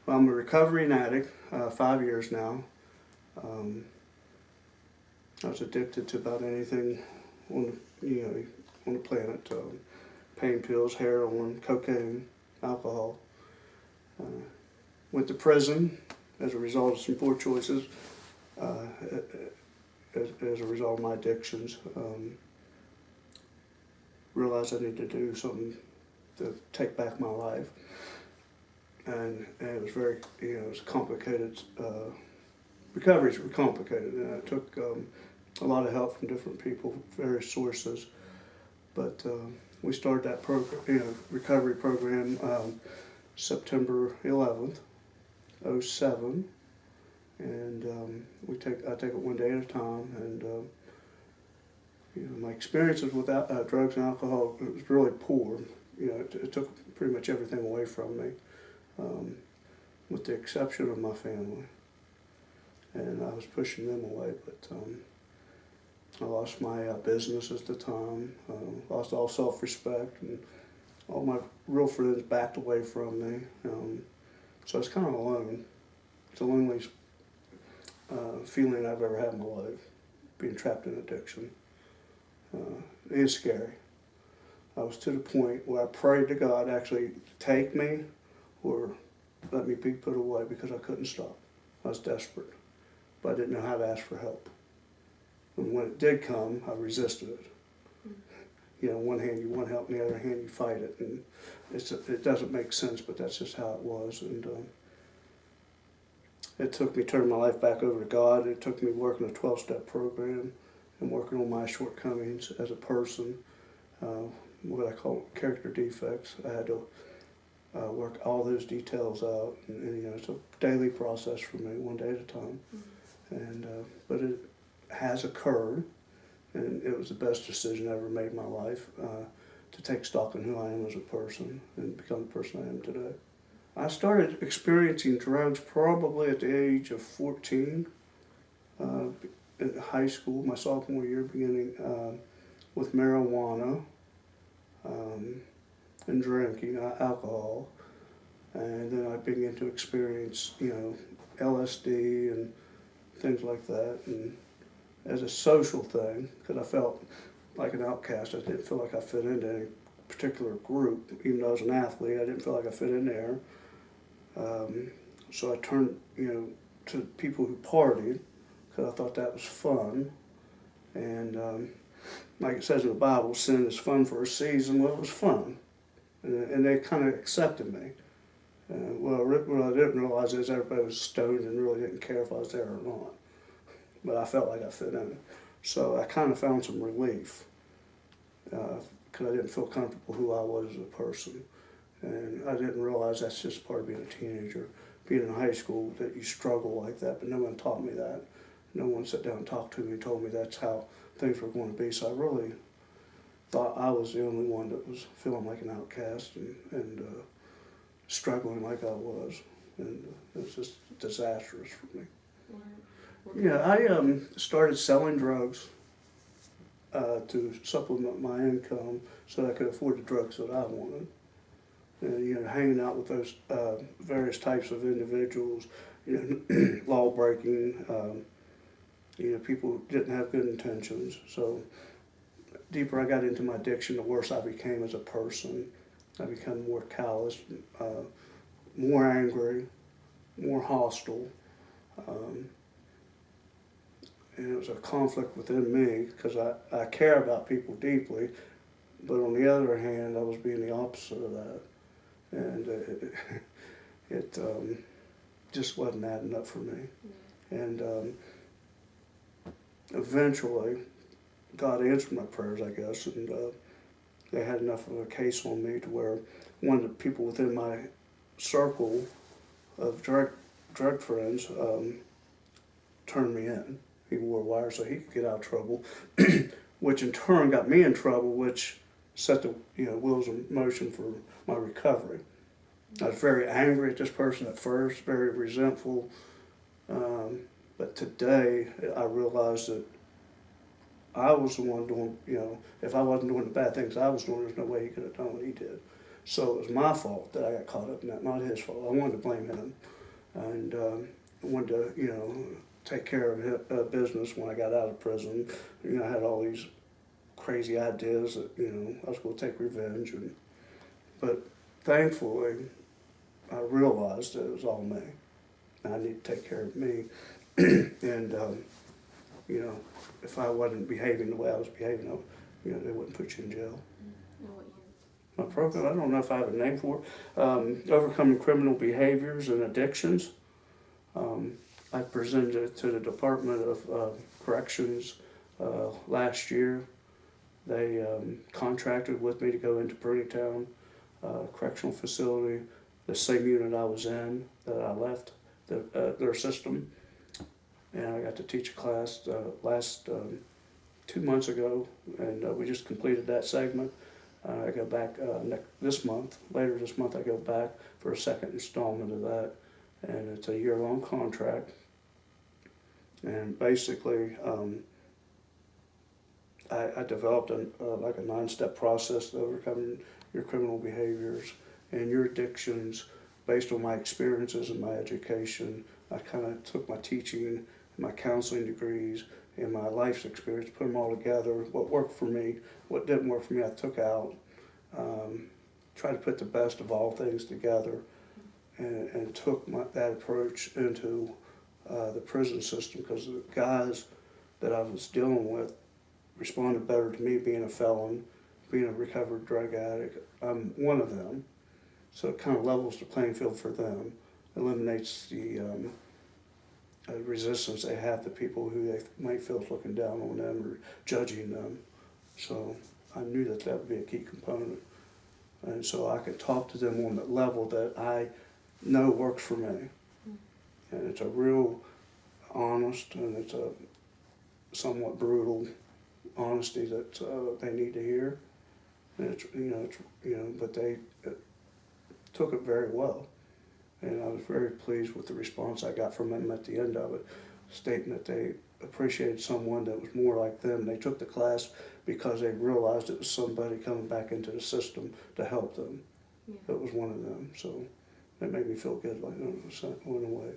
Well, I'm a recovering addict, 5 years now. I was addicted to about anything on on the planet: pain pills, heroin, cocaine, alcohol. Uh, Went to prison as a result of some poor choices. Uh, as a result of my addictions, realized I need to do something to take back my life, and it was very, it was complicated. Recoveries were complicated, and it took a lot of help from different people, various sources. But we started that program, recovery program, September 11th, '07, and I take it one day at a time. And my experiences with drugs and alcohol, it was really poor. It took pretty much everything away from me, with the exception of my family. And I was pushing them away, but I lost my business at the time, lost all self-respect, and all my real friends backed away from me. So I was kind of alone. It's the loneliest feeling I've ever had in my life, being trapped in addiction. It is scary. I was to the point where I prayed to God, actually, take me or let me be put away, because I couldn't stop. I was desperate, but I didn't know how to ask for help. And when it did come, I resisted it. One hand you want help, and the other hand you fight it, and it doesn't make sense, but that's just how it was. And it took me turning my life back over to God. It took me working a 12-step program and working on my shortcomings as a person, what I call character defects. I had to work all those details out, and it's a daily process for me, one day at a time. And but it has occurred, and it was the best decision I ever made in my life, to take stock in who I am as a person and become the person I am today. I started experiencing drugs probably at the age of 14, in high school, my sophomore year, beginning with marijuana and drinking alcohol, and then I began to experience LSD and things like that, and as a social thing, because I felt like an outcast. I didn't feel like I fit into any particular group. Even though I was an athlete, I didn't feel like I fit in there. So I turned, to people who partied, because I thought that was fun. And like it says in the Bible, sin is fun for a season. Well, it was fun, and they kind of accepted me. What I didn't realize is everybody was stoned and really didn't care if I was there or not. But I felt like I fit in. So I kind of found some relief, because I didn't feel comfortable who I was as a person. And I didn't realize that's just part of being a teenager. Being in high school, that you struggle like that, but no one taught me that. No one sat down and talked to me and told me that's how things were going to be. So I really thought I was the only one that was feeling like an outcast and struggling like I was. And it was just disastrous for me. Yeah, I started selling drugs to supplement my income so that I could afford the drugs that I wanted. And, hanging out with those various types of individuals, law breaking, people who didn't have good intentions. So the deeper I got into my addiction, the worse I became as a person. I became more callous, more angry, more hostile. And it was a conflict within me, because I care about people deeply, but on the other hand, I was being the opposite of that. And it just wasn't adding up for me. And eventually, God answered my prayers, I guess, and they had enough of a case on me to where one of the people within my circle of drug friends turned me in. He wore a wire so he could get out of trouble, which in turn got me in trouble, which set the wheels in motion for my recovery. I was very angry at this person at first, very resentful, but today I realized that I was the one doing, if I wasn't doing the bad things I was doing, there's no way he could have done what he did. So it was my fault that I got caught up in that, not his fault. I wanted to blame him, and I wanted to, you know, take care of his, business when I got out of prison. You know, I had all these crazy ideas that, you know, I was going to take revenge, but thankfully I realized that it was all me. I need to take care of me, and you know, if I wasn't behaving the way I was behaving, you know, they wouldn't put you in jail. My program, I don't know if I have a name for it. Overcoming criminal behaviors and addictions. I presented it to the Department of Corrections last year. They contracted with me to go into Town Correctional Facility, the same unit I was in that I left their system. And I got to teach a class last 2 months ago, and we just completed that segment. I go back this month. Later this month, I go back for a second installment of that, and it's a year-long contract. And basically, I developed like a 9-step process to overcoming your criminal behaviors and your addictions based on my experiences and my education. I kind of took my teaching, my counseling degrees, and my life's experience, put them all together. What worked for me, what didn't work for me, I took out. Tried to put the best of all things together, and took that approach into the prison system, because the guys that I was dealing with responded better to me being a felon, being a recovered drug addict. I'm one of them, so it kind of levels the playing field for them, eliminates the resistance they have to people who they might feel is looking down on them or judging them. So I knew that that would be a key component. And so I could talk to them on the level that I know works for me. And it's a real honest, and it's a somewhat brutal honesty that they need to hear. And but they took it very well. And I was very pleased with the response I got from them at the end of it, stating that they appreciated someone that was more like them. They took the class because they realized it was somebody coming back into the system to help them. Yeah. It was one of them, so it made me feel good, like, in a way.